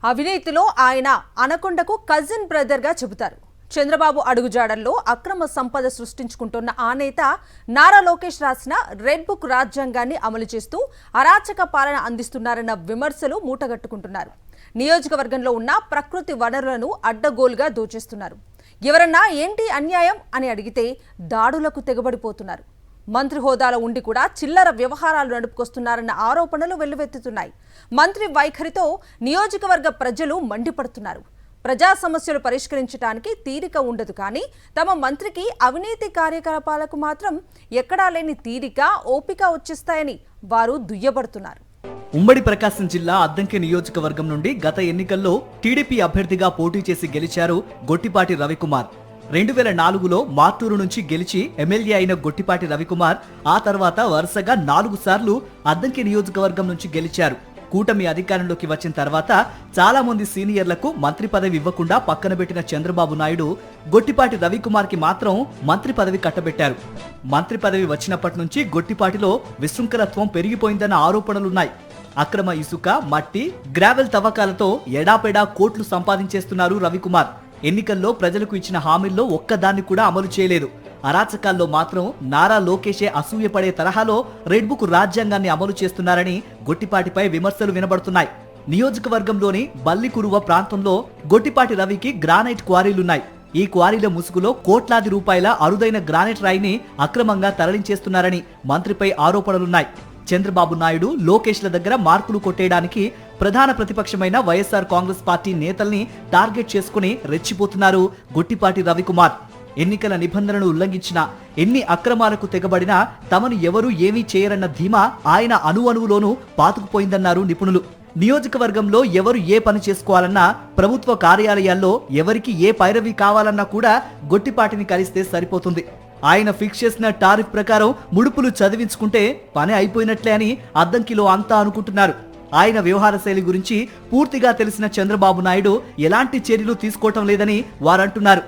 అవినీతిలో ఆయన అనకొండకు కజిన్ బ్రదర్గా చెబుతారు. చంద్రబాబు అడుగుజాడల్లో అక్రమ సంపద సృష్టించుకుంటున్న ఆ నేత నారా లోకేష్ రాసిన రెడ్ బుక్ రాజ్యాంగాన్ని అమలు చేస్తూ అరాచక పాలన అందిస్తున్నారన్న విమర్శలు మూటగట్టుకుంటున్నారు. నియోజకవర్గంలో ఉన్న ప్రకృతి వనరులను అడ్డగోలుగా దోచేస్తున్నారు. ఎవరన్నా ఏంటి అన్యాయం అని అడిగితే దాడులకు తెగబడిపోతున్నారు. మంత్రి హోదాలో ఉండి కూడా చిల్లర వ్యవహారాలు నడుపుకొస్తున్నారన్న ఆరోపణలు వెల్లువెత్తుతున్నాయి. మంత్రి వైఖరితో నియోజకవర్గ ప్రజలు మండిపడుతున్నారు. ప్రజా సమస్యలు పరిష్కరించడానికి తీరిక ఉండదు, కానీ తమ మంత్రికి అవినీతి కార్యకలాపాలకు మాత్రం ఎక్కడా లేని తీరిక, ఓపిక వచ్చేస్తాయని వారు దుయ్యబడుతున్నారు. ఉమ్మడి ప్రకాశం జిల్లా అద్దంకి నియోజకవర్గం నుండి గత ఎన్నికల్లో టీడీపీ అభ్యర్థిగా పోటీ చేసి గెలిచారు గొట్టిపాటి రవికుమార్. 2004లో మార్టూరు నుంచి గెలిచి ఎమ్మెల్యే అయిన గొట్టిపాటి రవికుమార్ ఆ తర్వాత వరుసగా 4 సార్లు అద్దంకి నియోజకవర్గం నుంచి గెలిచారు. కూటమి అధికారంలోకి వచ్చిన తర్వాత చాలా మంది సీనియర్లకు మంత్రి పదవి ఇవ్వకుండా పక్కన పెట్టిన చంద్రబాబు నాయుడు గొట్టిపాటి రవికుమార్ కి మాత్రం మంత్రి పదవి కట్టబెట్టారు. మంత్రి పదవి వచ్చినప్పటి నుంచి గొట్టిపాటిలో విశృంఖలత్వం పెరిగిపోయిందన్న ఆరోపణలున్నాయి. అక్రమ ఇసుక, మట్టి, గ్రావెల్ తవ్వకాలతో ఎడాపెడా కోట్లు సంపాదించేస్తున్నారు రవికుమార్. ఎన్నికల్లో ప్రజలకు ఇచ్చిన హామీల్లో ఒక్కదాన్ని కూడా అమలు చేయలేదు. అరాచకాల్లో మాత్రం నారా లోకేషే అసూయపడే తరహాలో రెడ్ బుక్ రాజ్యాంగాన్ని అమలు చేస్తున్నారని గొట్టిపాటిపై విమర్శలు వినబడుతున్నాయి. నియోజకవర్గంలోని బల్లికురువ ప్రాంతంలో గొట్టిపాటి రవికి గ్రానైట్ క్వారీలున్నాయి. ఈ క్వారీల ముసుగులో కోట్లాది రూపాయల అరుదైన గ్రానైట్ రాయిని అక్రమంగా తరలించేస్తున్నారని మంత్రిపై ఆరోపణలున్నాయి. చంద్రబాబు నాయుడు, లోకేష్ల దగ్గర మార్కులు కొట్టేయడానికి ప్రధాన ప్రతిపక్షమైన వైఎస్ఆర్ కాంగ్రెస్ పార్టీ నేతల్ని టార్గెట్ చేసుకుని రెచ్చిపోతున్నారు గొట్టిపాటి రవికుమార్. ఎన్నికల నిబంధనలు ఉల్లంఘించినా, ఎన్ని అక్రమాలకు తెగబడినా తమను ఎవరూ ఏమీ చేయరన్న ధీమా ఆయన అణువణువులోనూ పాతుకుపోయిందన్నారు నిపుణులు. నియోజకవర్గంలో ఎవరు ఏ పని చేసుకోవాలన్నా, ప్రభుత్వ కార్యాలయాల్లో ఎవరికి ఏ పైరవి కావాలన్నా కూడా గొట్టిపాటిని కలిస్తే సరిపోతుంది. ఆయన ఫిక్స్ చేసిన టారిఫ్ ప్రకారం ముడుపులు చదివించుకుంటే పని అయిపోయినట్లే అని అద్దంకిలో అంతా అనుకుంటున్నారు. ఆయన వ్యవహార శైలి గురించి పూర్తిగా తెలిసిన చంద్రబాబు నాయుడు ఎలాంటి చర్యలు తీసుకోవటం లేదని వారంటున్నారు.